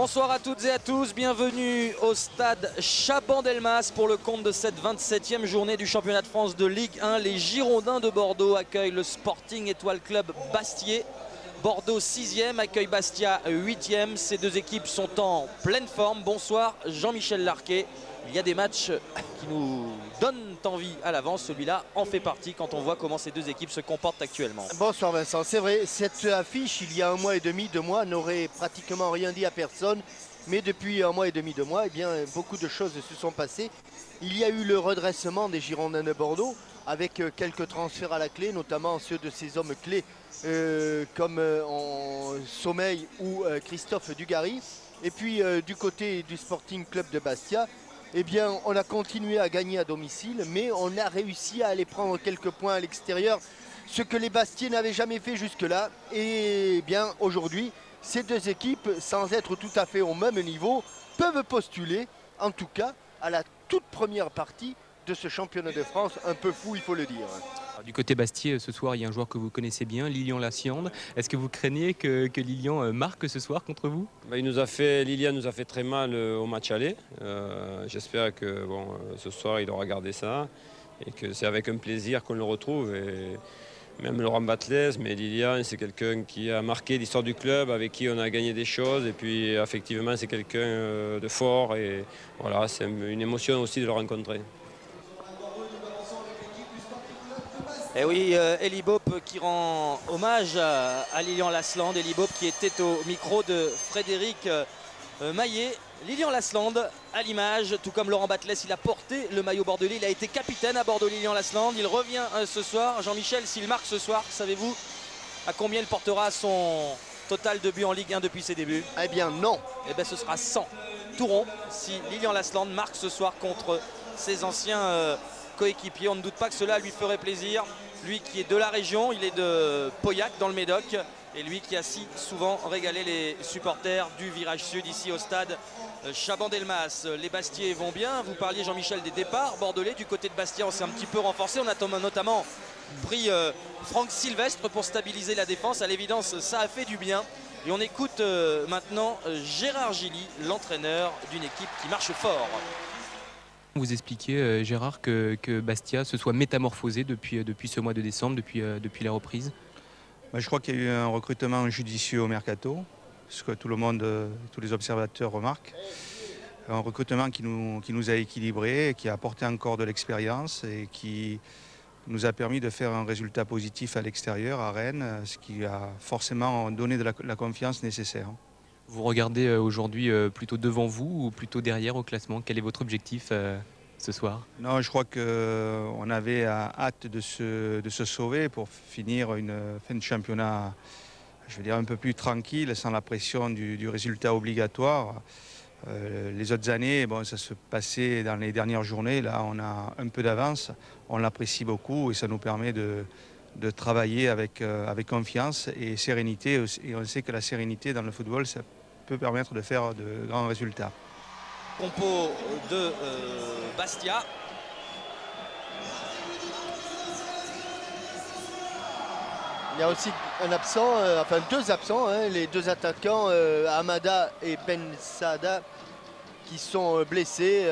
Bonsoir à toutes et à tous, bienvenue au stade Chaban-Delmas pour le compte de cette 27e journée du championnat de France de Ligue 1. Les Girondins de Bordeaux accueillent le Sporting Étoile Club Bastier. Bordeaux 6e, accueille Bastia 8e. Ces deux équipes sont en pleine forme. Bonsoir Jean-Michel Larquet. Il y a des matchs qui nous donnent envie à l'avance. Celui-là en fait partie quand on voit comment ces deux équipes se comportent actuellement. Bonsoir Vincent, c'est vrai, cette affiche il y a un mois et demi, 2 mois, n'aurait pratiquement rien dit à personne. Mais depuis un mois et demi, 2 mois, eh bien, beaucoup de choses se sont passées. Il y a eu le redressement des Girondins de Bordeaux avec quelques transferts à la clé, notamment ceux de ces hommes clés comme en Sommeil ou Christophe Dugarry. Et puis du côté du Sporting Club de Bastia, eh bien, on a continué à gagner à domicile, mais on a réussi à aller prendre quelques points à l'extérieur, ce que les Bastiais n'avaient jamais fait jusque-là. Et bien aujourd'hui, ces deux équipes, sans être tout à fait au même niveau, peuvent postuler, en tout cas, à la toute première partie de ce championnat de France, un peu fou, il faut le dire. Alors, du côté Bastier, ce soir, il y a un joueur que vous connaissez bien, Lilian Lassiande. Est-ce que vous craignez que Lilian marque ce soir contre vous? Lilian nous a fait très mal au match aller. J'espère que ce soir, il aura gardé ça et que c'est avec un plaisir qu'on le retrouve. Et même Laurent Batles, mais Lilian, c'est quelqu'un qui a marqué l'histoire du club, avec qui on a gagné des choses. Et puis, effectivement, c'est quelqu'un de fort. Et voilà, c'est une émotion aussi de le rencontrer. Et oui, Eli Bop qui rend hommage à Lilian Lassiande. Eli Bop qui était au micro de Frédéric Maillet. Lilian Lassiande à l'image, tout comme Laurent Batles, il a porté le maillot bordelais. Il a été capitaine à Bordeaux, Lilian Lassiande. Il revient ce soir. Jean-Michel, s'il marque ce soir, savez-vous à combien il portera son total de buts en Ligue 1 depuis ses débuts? Eh bien non. Eh bien ce sera 100 tout rond si Lilian Lassiande marque ce soir contre ses anciens coéquipiers. On ne doute pas que cela lui ferait plaisir. Lui qui est de la région, il est de Pauillac dans le Médoc. Et lui qui a si souvent régalé les supporters du virage sud ici au stade Chaban-Delmas. Les Bastiais vont bien. Vous parliez Jean-Michel des départs bordelais. Du côté de Bastia, on s'est un petit peu renforcé. On a notamment pris Franck Sylvestre pour stabiliser la défense. À l'évidence, ça a fait du bien. Et on écoute maintenant Gérard Gilly, l'entraîneur d'une équipe qui marche fort. Vous expliquez, Gérard, que Bastia se soit métamorphosé depuis ce mois de décembre, depuis la reprise. Je crois qu'il y a eu un recrutement judicieux au mercato, ce que tout le monde, tous les observateurs remarquent. Un recrutement qui nous a équilibrés, qui a apporté encore de l'expérience et qui nous a permis de faire un résultat positif à l'extérieur, à Rennes, ce qui a forcément donné de la confiance nécessaire. Vous regardez aujourd'hui plutôt devant vous ou plutôt derrière au classement? Quel est votre objectif ce soir? Non, je crois qu'on avait hâte de se sauver pour finir une fin de championnat, je veux dire, un peu plus tranquille, sans la pression du résultat obligatoire. Les autres années, ça se passait dans les dernières journées. Là, on a un peu d'avance, on l'apprécie beaucoup et ça nous permet de travailler avec confiance et sérénité. Et on sait que la sérénité dans le football, ça peut permettre de faire de grands résultats. Compo de Bastia. Il y a aussi un absent, enfin deux absents, les deux attaquants, Amada et Ben Saada, qui sont blessés.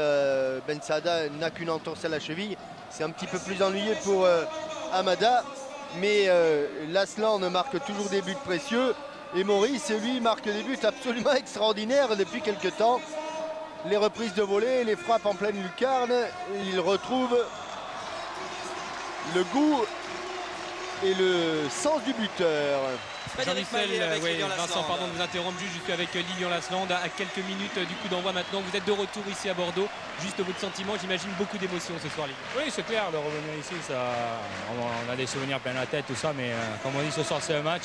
Ben Saada n'a qu'une entorse à la cheville. C'est un petit peu plus ennuyeux pour Amada. Mais Lasland marque toujours des buts précieux. Et Maurice, lui, marque des buts absolument extraordinaires depuis quelques temps. Les reprises de volée, les frappes en pleine lucarne. Il retrouve le goût et le sens du buteur. Jean-Michel, Vincent, pardon de vous interrompre, je suis avec Lilian Lassiande à quelques minutes du coup d'envoi maintenant. Vous êtes de retour ici à Bordeaux. Juste votre sentiment, j'imagine beaucoup d'émotions ce soir, Lilian. Oui, c'est clair, de revenir ici, on a des souvenirs plein la tête, tout ça, mais comme on dit, ce soir c'est un match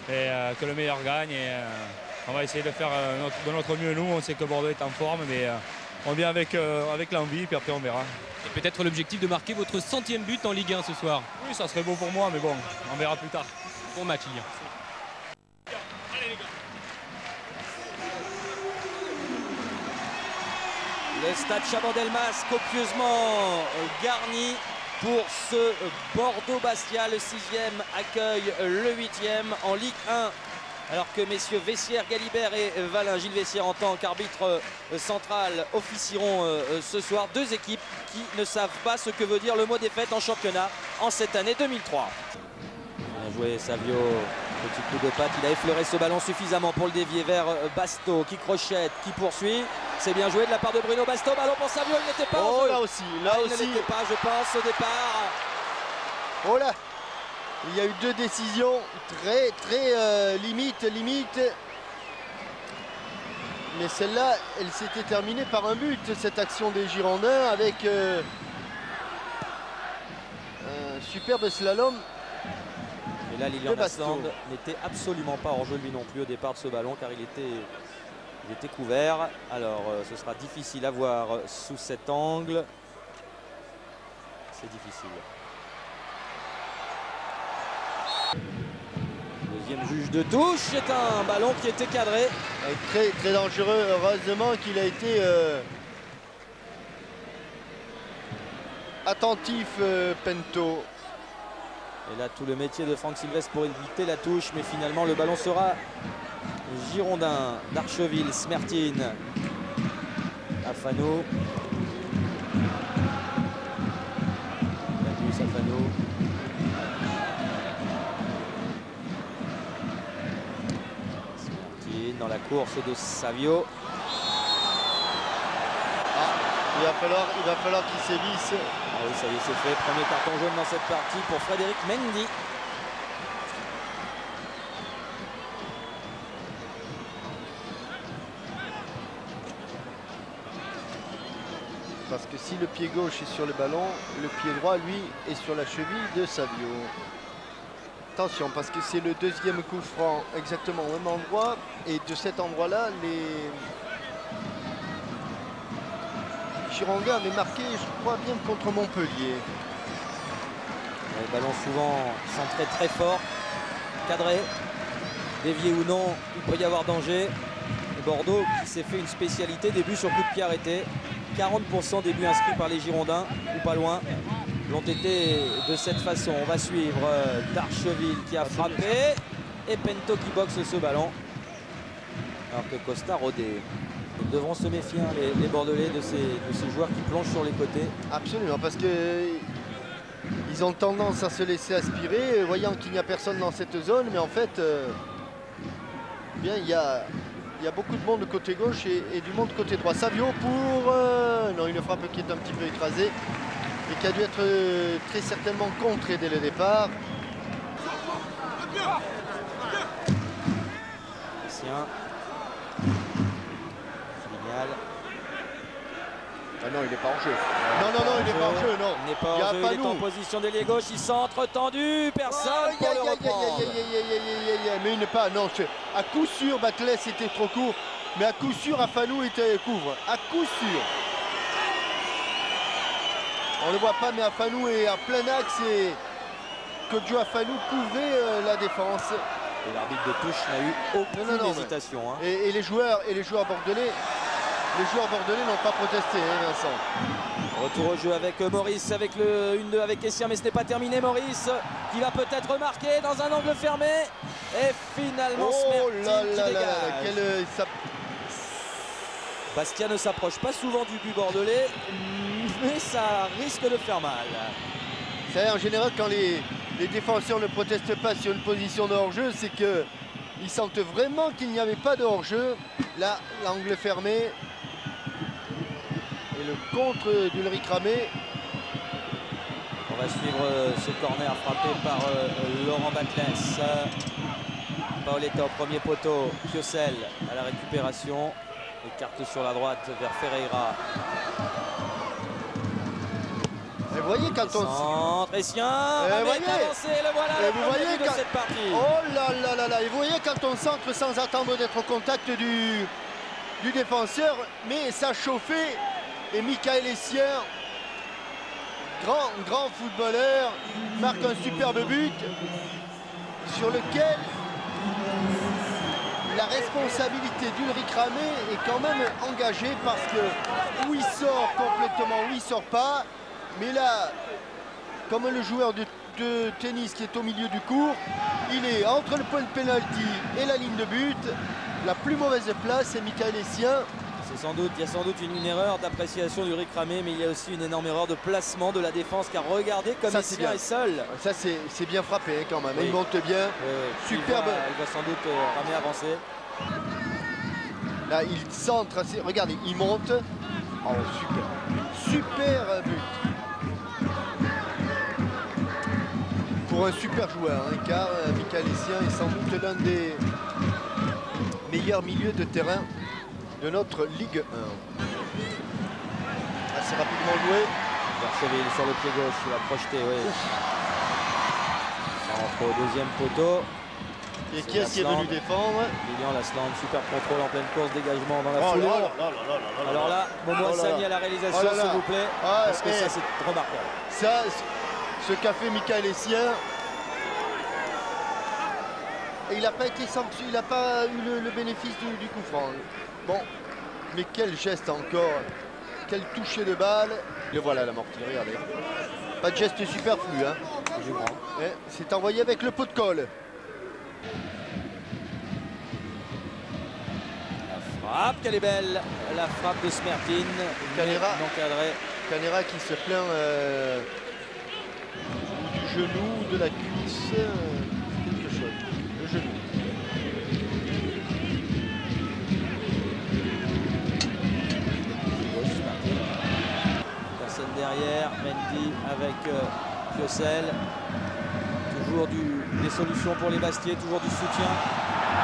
et que le meilleur gagne. Et, on va essayer de faire de notre mieux nous. On sait que Bordeaux est en forme, mais on vient avec l'envie, puis après on verra. Et peut-être l'objectif de marquer votre 100e but en Ligue 1 ce soir. Oui, ça serait beau pour moi, mais bon, on verra plus tard. Bon match, Lilian. Le stade Chaban-Delmas copieusement garni pour ce Bordeaux-Bastia. Le 6e accueille le 8e en Ligue 1 Alors que messieurs Vessière, Galibert et Valin, Gilles Vessière en tant qu'arbitre central officieront ce soir. Deux équipes qui ne savent pas ce que veut dire le mot défaite en championnat en cette année 2003. Bien joué Savio, petit coup de patte, il a effleuré ce ballon suffisamment pour le dévier vers Basto qui crochette, qui poursuit. C'est bien joué de la part de Bruno Basto, ballon pour Savio, il n'était pas en jeu. Là aussi, il ne l'était pas je pense au départ. Oh là, il y a eu deux décisions très limite. Mais celle-là, elle s'était terminée par un but, cette action des Girondins, avec un superbe slalom. Et là, Lilian Lasland n'était absolument pas hors jeu lui non plus au départ de ce ballon, car il était couvert. Alors, ce sera difficile à voir sous cet angle. C'est difficile. Deuxième juge de touche, c'est un ballon qui était cadré. Très dangereux, heureusement qu'il a été attentif, Pento. Et là, tout le métier de Franck Sylvestre pour éviter la touche, mais finalement, le ballon sera girondin d'Archeville, Smertine, Afano. Afano. Smertine dans la course de Savio. Il va falloir qu'il sévisse. Ah oui, ça y est, c'est fait. Premier carton jaune dans cette partie pour Frédéric Mendy. Parce que si le pied gauche est sur le ballon, le pied droit, lui, est sur la cheville de Savio. Attention, parce que c'est le deuxième coup franc exactement au même endroit. Et de cet endroit-là, les Girondins avaient marqué, je crois bien, contre Montpellier. Le ballon souvent centré très fort, cadré, dévié ou non, il peut y avoir danger. Et Bordeaux qui s'est fait une spécialité, des buts sur coup de pied arrêté. 40% des buts inscrits par les Girondins, ou pas loin, l'ont été de cette façon. On va suivre Darcheville qui a frappé et Pento qui boxe ce ballon. Alors que Costa rodait. Ils devront se méfier, hein, les Bordelais, de ces joueurs qui plongent sur les côtés. Absolument, parce que ils ont tendance à se laisser aspirer, voyant qu'il n'y a personne dans cette zone, mais en fait, bien, il y a beaucoup de monde côté gauche et du monde côté droit. Savio pour non, une frappe qui est un petit peu écrasée et qui a dû être très certainement contrée dès le départ. Ah non, il n'est pas en jeu. Non, il n'est pas en jeu, non. Il n'est pas en jeu, il est en position d'ailier gauche, il centre tendu, personne pour le reprendre. Mais il n'est pas, non, à coup sûr, Batles était trop court, mais à coup sûr, Afanou était couvre, à coup sûr. On ne le voit pas, mais Afanou est à plein axe et Kodjo Afanou couvrait la défense. Et l'arbitre de touche n'a eu aucune hésitation. Hein. Et les joueurs bordelais... Les joueurs bordelais n'ont pas protesté, hein, Vincent. Retour au jeu avec Maurice, avec le 1-2 avec Essien, mais ce n'est pas terminé. Maurice qui va peut-être marquer dans un angle fermé. Et finalement, Smertine qui dégage. Bastia ne s'approche pas souvent du but bordelais, mais ça risque de faire mal. C'est en général quand les défenseurs ne protestent pas sur une position de hors-jeu, c'est qu'ils sentent vraiment qu'il n'y avait pas de hors-jeu. Là, l'angle fermé. Et le contre d'Ulrich Ramé. On va suivre ce corner frappé par Laurent Batles. Paoletta au premier poteau. Piocel à la récupération. Écarte sur la droite vers Ferreira. Et vous voyez quand on... Centre, Essien, avancé, le voilà, et vous voyez de cette partie. Oh là là là là. Et vous voyez quand on centre sans attendre d'être au contact du défenseur, mais ça chauffait. Et Michael Essien, grand footballeur, marque un superbe but sur lequel la responsabilité d'Ulrich Ramé est quand même engagée parce que où il sort complètement, où il sort pas. Mais là, comme le joueur de tennis qui est au milieu du court. Il est entre le point de pénalty et la ligne de but. La plus mauvaise place, c'est Michael Essien. Il y a sans doute une erreur d'appréciation du Rick Ramé, mais il y a aussi une énorme erreur de placement de la défense qui a regardé comme Essien est seul. Ça c'est bien frappé hein, quand même, oui. Il monte bien, superbe. Il va sans doute Ramé avancer. Là il centre, regardez, il monte. Oh super but. Pour un super joueur, hein, car Michael Essien est sans doute l'un des meilleurs milieux de terrain de notre Ligue 1. Assez rapidement joué. Bercheville sur le pied gauche, il va projeter, oui. Entre au deuxième poteau. Et qui est venu défendre? Lilian Lasland, super contrôle en pleine course, dégagement dans la foulée. Alors là, Momo Hassani à la réalisation, s'il vous plaît. Parce que ça, c'est remarquable. Ça, ce qu'a fait Michael Essien. Et il n'a pas été sanctionné, il n'a pas eu le bénéfice du coup franc. Bon, mais quel geste encore, quel toucher de balle. Le voilà l'amorti, regardez. Pas de geste superflu, hein. C'est envoyé avec le pot de colle. La frappe, qu'elle est belle. La frappe de Smertin. Canera qui se plaint du genou, de la cuisse, quelque chose. Le genou. Derrière, Mendy avec Piocel. Toujours des solutions pour les Bastiais, toujours du soutien.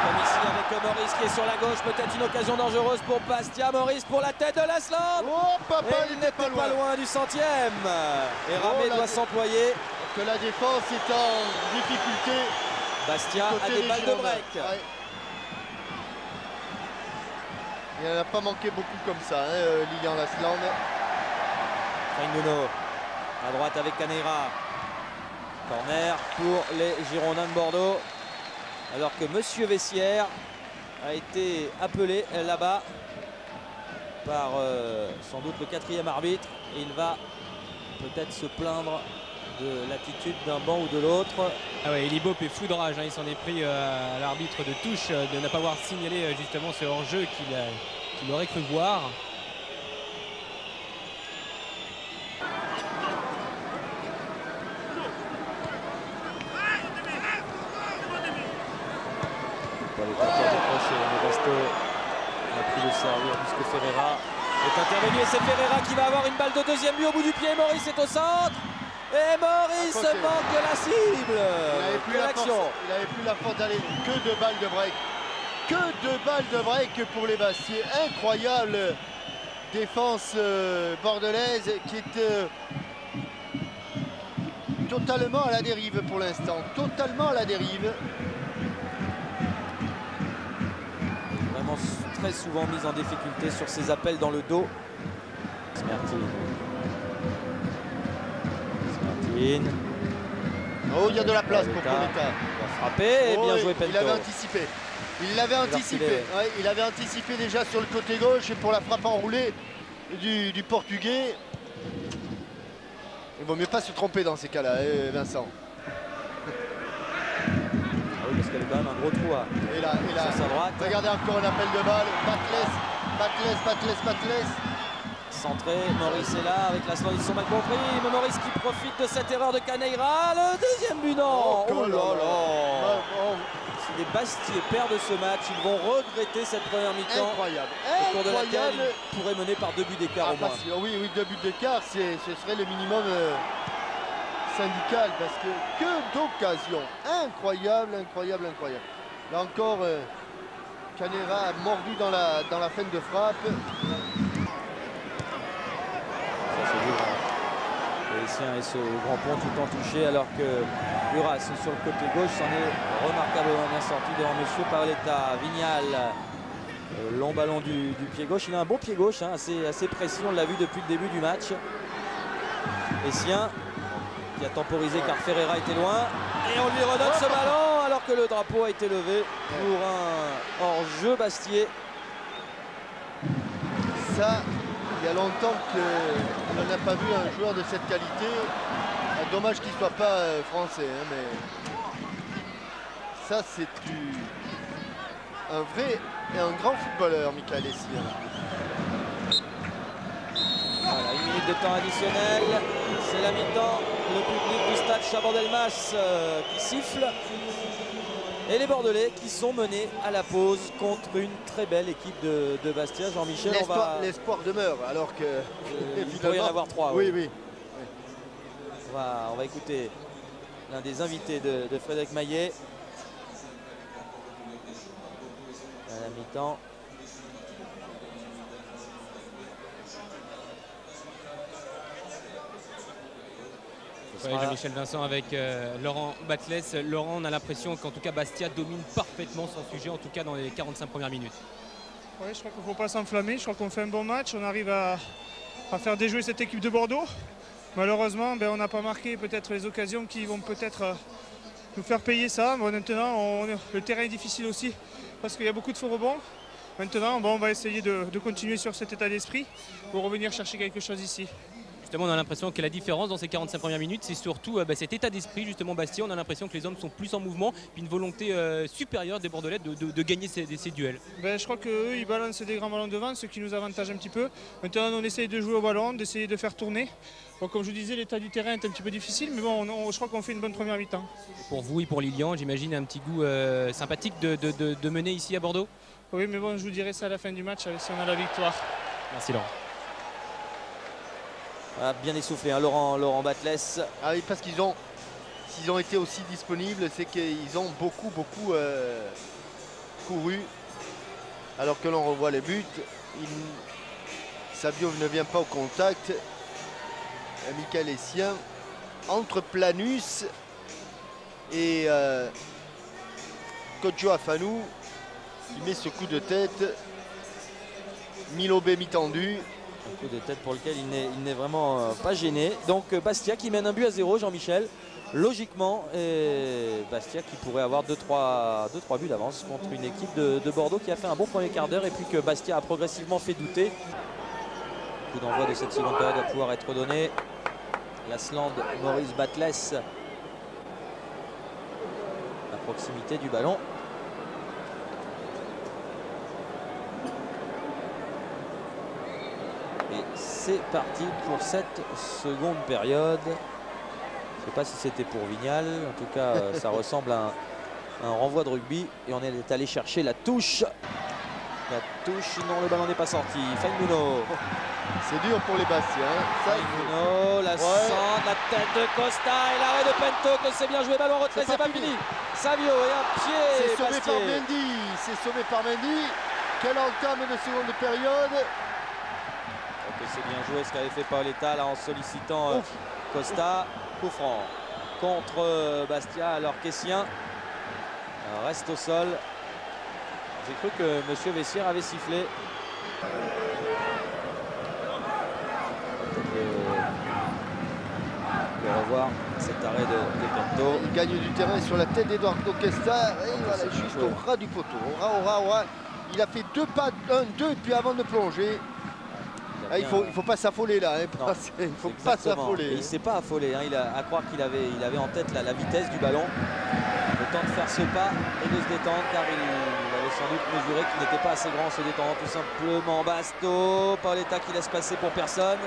Comme ici avec Maurice qui est sur la gauche, peut-être une occasion dangereuse pour Bastia. Maurice pour la tête de Lasland. Il n'était pas loin du 100e. Et Ramé doit s'employer. Que la défense est en difficulté. Bastia a des balles de break. Ouais. Il n'en a pas manqué beaucoup comme ça, hein, Lilian Lasland. Frenguno à droite avec Caneira. Corner pour les Girondins de Bordeaux. Alors que Monsieur Vessière a été appelé là-bas par sans doute le 4e arbitre. Et il va peut-être se plaindre de l'attitude d'un banc ou de l'autre. Ah ouais, Elibop est fou de rage, hein. Il s'en est pris à l'arbitre de touche de ne pas avoir signalé justement ce hors-jeu qu'il aurait cru voir. On a pu le servir puisque Ferreira est intervenu et c'est Ferreira qui va avoir une balle de deuxième but au bout du pied. Maurice est au centre et Maurice manque la cible. Il n'avait plus la force d'aller. Que de balles de break. Que de balles de break pour les Bastiais. Incroyable défense bordelaise qui est totalement à la dérive pour l'instant. Totalement à la dérive. Très souvent mise en difficulté sur ses appels dans le dos. Smertin. Oh, il y a de la place pour Cometa. Il va frapper et bien joué Pento. Il avait anticipé. Il avait anticipé déjà sur le côté gauche et pour la frappe enroulée du Portugais. Il vaut mieux pas se tromper dans ces cas-là, Vincent. Parce qu'elle a quand même un gros trou à sa droite. Regardez encore un appel de balle. Batles. Centré, Maurice est là avec Lasland, ils sont mal compris. Mais Maurice qui profite de cette erreur de Caneira. Le deuxième but, non. Oh là là. Si les Bastiais perdent ce match, ils vont regretter cette première mi-temps. Incroyable. Au cours de laquelle ils pourraient mener par 2 buts d'écart au moins. Oui, 2 buts d'écart, ce serait le minimum syndical parce que d'occasion. Incroyable. Là encore, Caneira a mordu dans la fin de frappe. Ça c'est dur. Et Essien et ce grand pont tout en touché alors que Uras sur le côté gauche s'en est remarquablement bien sorti devant Monsieur Paoletta. Vignal, long ballon du pied gauche. Il a un bon pied gauche, hein, assez précis, on l'a vu depuis le début du match. Essien qui a temporisé car Ferreira était loin. Et on lui redonne ce ballon alors que le drapeau a été levé pour un hors-jeu Bastiais. Ça, il y a longtemps qu'on n'a pas vu un joueur de cette qualité Dommage qu'il ne soit pas français, hein, mais ça c'est un vrai et un grand footballeur, Michael Essien. Voilà, 1 minute de temps additionnel, c'est la mi-temps, le public du stade Chabandelmas qui siffle. Et les Bordelais qui sont menés à la pause contre une très belle équipe de Bastia. Jean-Michel, l'espoir demeure, alors que il pourrait y en avoir 3. Oui, oui. On va écouter l'un des invités de Frédéric Maillet. À la mi-temps. Ouais, Jean-Michel Vincent avec Laurent Batles. Laurent, on a l'impression qu'en tout cas Bastia domine parfaitement son sujet, en tout cas dans les 45 premières minutes. Oui, je crois qu'il ne faut pas s'enflammer. Je crois qu'on fait un bon match. On arrive à faire déjouer cette équipe de Bordeaux. Malheureusement, on n'a pas marqué peut-être les occasions qui vont peut-être nous faire payer ça. Bon, maintenant, le terrain est difficile aussi parce qu'il y a beaucoup de faux rebonds. Maintenant, on va essayer de continuer sur cet état d'esprit pour revenir chercher quelque chose ici. Justement, on a l'impression que la différence dans ces 45 premières minutes, c'est surtout cet état d'esprit, justement, Bastia. On a l'impression que les hommes sont plus en mouvement, puis une volonté supérieure des Bordelais de gagner ces duels. Je crois qu'eux, ils balancent des grands ballons devant, ce qui nous avantage un petit peu. Maintenant, on essaye de jouer au ballon, d'essayer de faire tourner. Bon, comme je vous disais, l'état du terrain est un petit peu difficile, mais bon, je crois qu'on fait une bonne première mi-temps. Pour vous et pour Lilian, j'imagine un petit goût sympathique de mener ici à Bordeaux? Oui, mais bon, je vous dirai ça à la fin du match, si on a la victoire. Merci Laurent. Ah, bien essoufflé, hein, Laurent Batles. Ah oui, parce s'ils ont été aussi disponibles, c'est qu'ils ont beaucoup couru. Alors que l'on revoit les buts, Savio ne vient pas au contact. Michael Essien entre Planus et Kodjo Afanou. Il met ce coup de tête. Milobé mi-tendu. Un coup de tête pour lequel il n'est vraiment pas gêné. Donc Bastia qui mène 1-0, Jean-Michel. Logiquement, et Bastia qui pourrait avoir 2-3 buts d'avance contre une équipe de Bordeaux qui a fait un bon premier quart d'heure et puis que Bastia a progressivement fait douter. Le coup d'envoi de cette seconde période va pouvoir être donné. Lasland, Maurice Batles à proximité du ballon. Et c'est parti pour cette seconde période. Je ne sais pas si c'était pour Vignal. En tout cas, ça ressemble à un renvoi de rugby. Et on est allé chercher la touche. La touche, non, le ballon n'est pas sorti. Faïmuno. C'est dur pour les Bastiens. Faïmuno, la centre, la tête de Costa et l'arrêt de Pento. Que c'est bien joué, ballon en retrait, c'est pas fini. Savio et un pied. C'est sauvé par Mendy. C'est sauvé par Mendy. Quelle entame de seconde période. C'est bien joué ce qu'avait fait Paoletta là en sollicitant Costa. Coup franc contre Bastia alors qu'Essien reste au sol. J'ai cru que M. Vessière avait sifflé. On va revoir cet arrêt de Pento. Il gagne du terrain sur la tête d'Eduardo Costa. Et voilà, juste au ras du poteau. Il a fait 2 pas, 1-2 et puis avant de plonger. Il faut pas s'affoler là, hein, il faut pas s'affoler. Il ne s'est pas affolé, hein, à croire qu'il avait en tête la vitesse du ballon. Le temps de faire ce pas et de se détendre car il avait sans doute mesuré qu'il n'était pas assez grand en se détendant tout simplement. Basto, Paoletta qui laisse passer pour personne.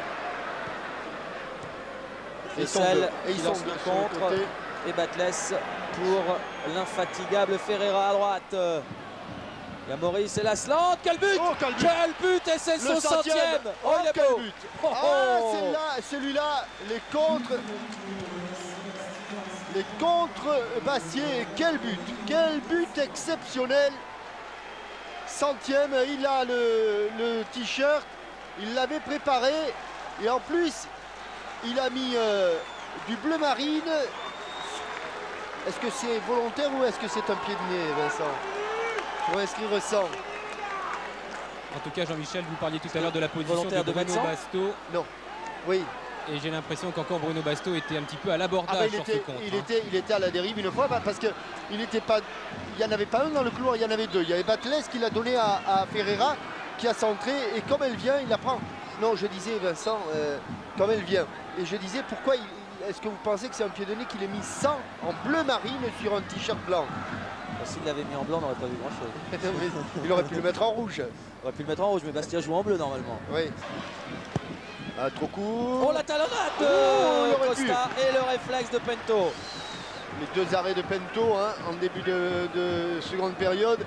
Fessel qui lance le contre et Batles pour l'infatigable Ferreira à droite. Il y a Maurice et Lasland, quel but, quel but et c'est son 100e. Oh, il est beau. Celui-là, les contre Bastier, quel but exceptionnel. 100e, il a le t-shirt, il l'avait préparé et en plus il a mis du bleu marine. Est-ce que c'est volontaire ou est-ce que c'est un pied de nez, Vincent? Pour inscrire 100. En tout cas, Jean-Michel, vous parliez tout à l'heure de la position de Bruno Basto. Non, oui. Et j'ai l'impression qu'encore Bruno Basto était un petit peu à l'abordage sur ce contre. Il était à la dérive une fois parce qu'il n'était pas. Il n'y en avait pas un dans le couloir, il y en avait 2. Il y avait Batles qui l'a donné à Ferreira qui a centré et comme elle vient, il la prend. Non, je disais Vincent, comme elle vient. Et je disais pourquoi est-ce que vous pensez que c'est un pied de nez qu'il est mis sans en bleu marine sur un t-shirt blanc? S'il l'avait mis en blanc, on n'aurait pas vu grand-chose. Il aurait pu le mettre en rouge. Il aurait pu le mettre en rouge, mais Bastia joue en bleu normalement. Oui. Ah, trop court. Oh, la talonnade de Costa et le réflexe de Pento. Les deux arrêts de Pento hein, en début de seconde période.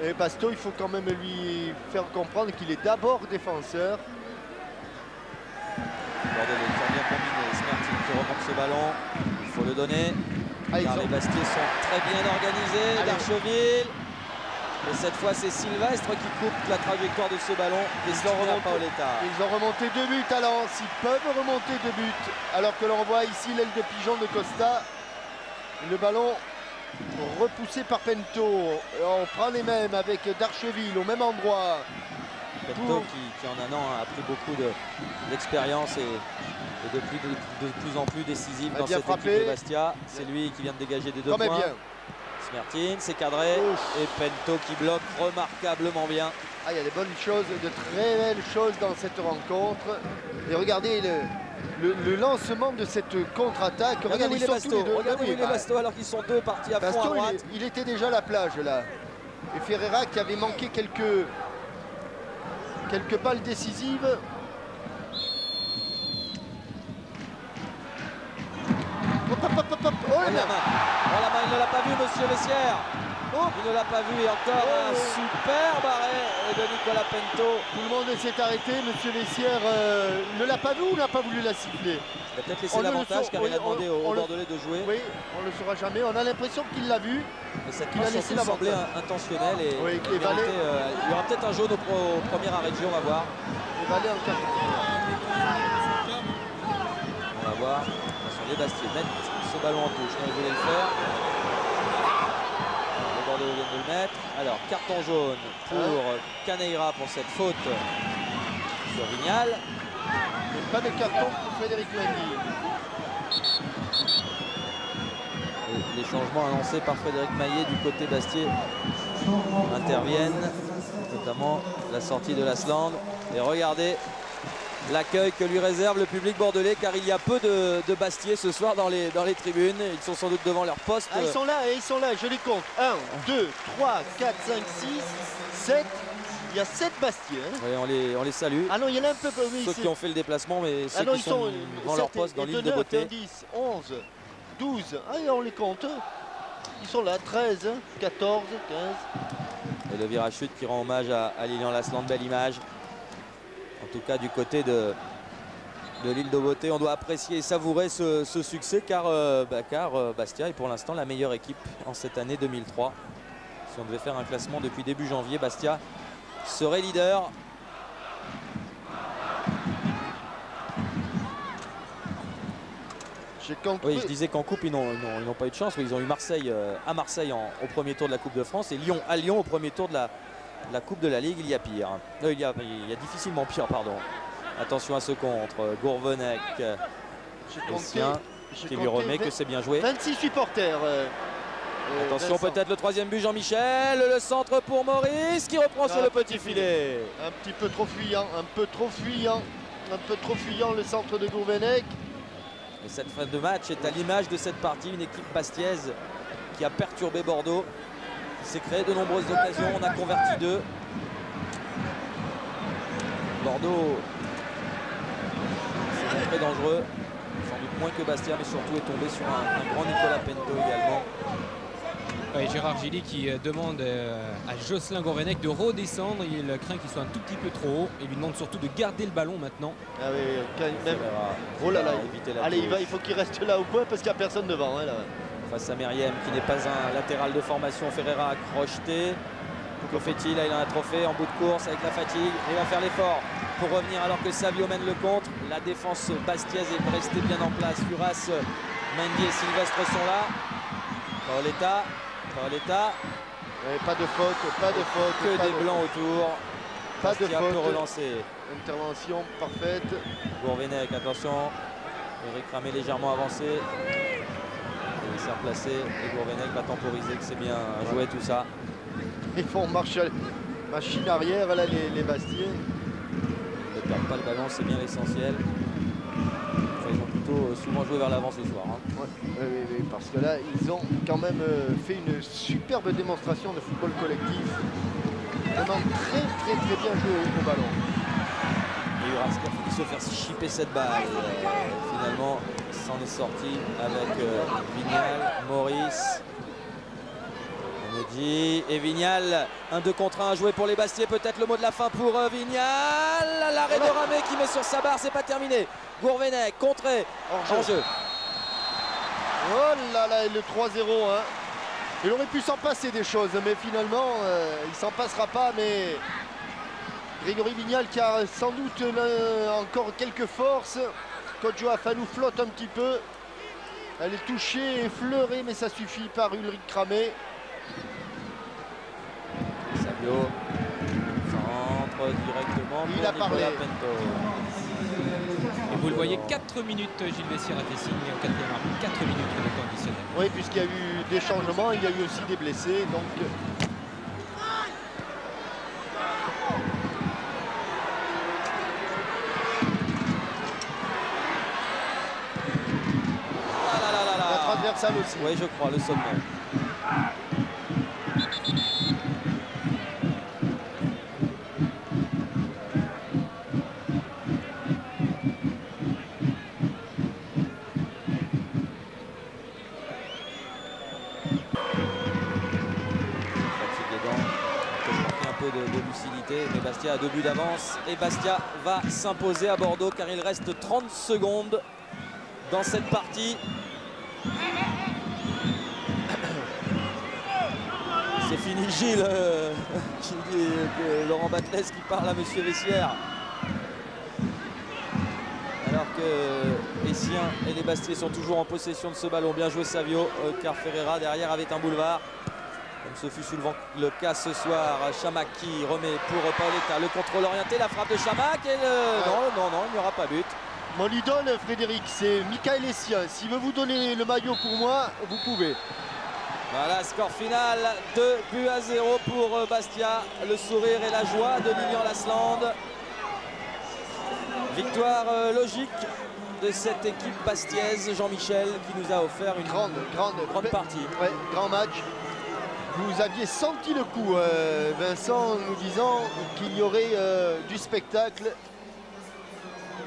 Et Basto, il faut quand même lui faire comprendre qu'il est d'abord défenseur. Bordelais qui a bien combiné. Smertin qui remonte ce ballon. Il faut le donner. Car les Bastiais sont très bien organisés. Darcheville. Et cette fois, c'est Sylvestre qui coupe la trajectoire de ce ballon. Ils ont remonté 2 buts à Lens. Ils peuvent remonter 2 buts. Alors que l'on voit ici l'aile de pigeon de Costa. Le ballon repoussé par Pento. On prend les mêmes avec Darcheville au même endroit. Pento qui en un an a pris beaucoup d'expérience et de plus en plus décisif dans cette équipe de Bastia. C'est lui qui vient de dégager des 2 points. Bien. Smertin, c'est cadré. Et Pento qui bloque remarquablement bien. Ah, il y a des bonnes choses, de très belles choses dans cette rencontre. Et regardez le lancement de cette contre-attaque. Regardez les Bastos. Regardez les Bastos alors qu'ils sont 2 partis à fond à droite. Il était déjà à la plage là. Et Ferreira qui avait manqué quelques balles décisives. Oh, la main, il ne l'a pas vu, monsieur Vessière. Il ne l'a pas vu et encore un superbe arrêt de Nicolas Pento. Tout le monde s'est arrêté, monsieur Vessière ne l'a pas vu ou n'a pas voulu la siffler? Il a peut-être laissé l'avantage car il a demandé aux Bordelais de jouer. Oui, on ne le saura jamais. On a l'impression qu'il l'a vu. Mais cette main surtout semblait intentionnelle et il y aura peut-être un jaune au premier arrêt de jeu, on va voir. Et Valé en on va voir. Les Bastiais mettent ce ballon en touche. Ils voulaient le faire. Les Bordelais viennent de le mettre. Alors, carton jaune pour Caneira pour cette faute sur Vignal. Et pas de carton pour Frédéric Mendy. Les changements annoncés par Frédéric Maillet du côté Bastiais interviennent, notamment la sortie de Lasland. Et regardez l'accueil que lui réserve le public bordelais, car il y a peu de Bastiais ce soir dans les tribunes. Ils sont sans doute devant leur poste. Ah, ils sont là, je les compte. 1, 2, 3, 4, 5, 6, 7. Il y a 7 Bastiais. Hein. Oui, on les salue. Ah non, il y en a un peu comme ceux qui ont fait le déplacement, mais ceux qui sont devant leur poste dans l'île de Beauté. 10, 11, 12. Ah, on les compte. Ils sont là, 13, 14, 15. Et le virage chute qui rend hommage à Lilian Lasland, belle image. En tout cas, du côté de l'île de Beauté, on doit apprécier et savourer ce succès car Bastia est pour l'instant la meilleure équipe en cette année 2003. Si on devait faire un classement depuis début janvier, Bastia serait leader. Oui, je disais qu'en coupe, ils n'ont pas eu de chance. Oui, ils ont eu Marseille à Marseille au premier tour de la Coupe de France et Lyon à Lyon au premier tour de la Coupe de la Ligue. Il y a pire. Il y a difficilement pire, pardon. Attention à ce contre. Gourvenec, qui lui remet que c'est bien joué. 26 supporters. Attention, peut-être le 3e but, Jean-Michel. Le centre pour Maurice qui reprend sur le petit filet. Un petit peu trop fuyant, un peu trop fuyant le centre de Gourvenec. Et cette fin de match est à l'image de cette partie, une équipe bastiaise qui a perturbé Bordeaux, qui s'est créé de nombreuses occasions, on a converti 2. Bordeaux s'est montré dangereux, sans doute moins que Bastia, mais surtout est tombé sur un grand Nicolas Pento également. Et Gérard Gilly qui demande à Jocelyn Gourvenec de redescendre. Il craint qu'il soit un tout petit peu trop haut. Il lui demande surtout de garder le ballon maintenant. Ah oui, même... Oh là là, allez, il faut qu'il reste là au point parce qu'il n'y a personne devant. Hein, là. Face à Meriem qui n'est pas un latéral de formation. Ferreira a crocheté. Que fait-il? Il a un trophée en bout de course avec la fatigue. Il va faire l'effort pour revenir alors que Savio mène le contre. La défense bastiaise est restée bien en place. Uras, Mendy et Sylvestre sont là. Paoletta. Pas de faute, que des blancs autour. Pas de faute. Peut relancer. Intervention parfaite. Gourvenec, attention. Eric Ramé légèrement avancé. Il s'est replacé et Gourvenec va temporiser que c'est bien joué tout ça. Ils font machine arrière là les Bastiais. Ils ne perdent pas le ballon, c'est bien l'essentiel. Enfin, ils ont plutôt jouer vers l'avant ce soir. Hein. Ouais, oui, parce que là, ils ont quand même fait une superbe démonstration de football collectif. Vraiment très bien joué au ballon. Et Uras qui a failli se faire chipper cette balle. Finalement, s'en est sorti avec Vignal, Maurice. On me dit, et Vignal, un 2 contre 1 à jouer pour les Bastiais. Peut-être le mot de la fin pour Vignal. L'arrêt de Ramé qui met sur sa barre, c'est pas terminé. Gourvenec, contré, en jeu. Oh là là, et le 3-0. Hein. Il aurait pu s'en passer des choses, mais finalement, il s'en passera pas. Mais Grégory Vignal qui a sans doute encore quelques forces. Coach Joafalou flotte un petit peu. Elle est touchée, effleurée, mais ça suffit par Ulrich Cramé. Savio centre directement pour Il a parlé. Nicolas Pinto. Et vous le voyez, 4 minutes, Gilles Vessière a fait signe au 4e arbitre, 4 minutes de temps additionnel. Oui, puisqu'il y a eu des changements, il y a eu aussi des blessés. Donc la transversale aussi. Oui, je crois, le sommet. De lucidité, mais Bastia a 2 buts d'avance et Bastia va s'imposer à Bordeaux car il reste 30 secondes dans cette partie. C'est fini Gilles, Laurent Batles qui parle à Monsieur Vessière. Alors que Essien et les Bastiais sont toujours en possession de ce ballon. Bien joué Savio, car Ferreira derrière avait un boulevard. Comme ce fut souvent le cas ce soir, Chamac qui remet pour Paoletta, le contrôle orienté, la frappe de Chamac et non, il n'y aura pas but. Mon idole, Frédéric, c'est Michael Essien. S'il veut vous donner le maillot pour moi, vous pouvez. Voilà, score final, 2-0 pour Bastia. Le sourire et la joie de Lilian Lasland. Victoire logique de cette équipe bastiaise, Jean-Michel, qui nous a offert une grande partie. Ouais, grand match. Vous aviez senti le coup, Vincent, en nous disant qu'il y aurait du spectacle.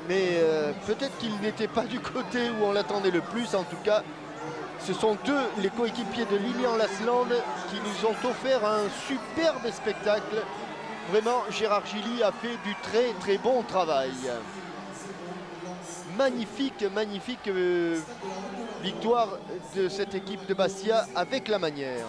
Mais peut-être qu'il n'était pas du côté où on l'attendait le plus. En tout cas, ce sont eux, les coéquipiers de Lilian Lasland, qui nous ont offert un superbe spectacle. Vraiment, Gérard Gilly a fait du très bon travail. Magnifique victoire de cette équipe de Bastia avec la manière.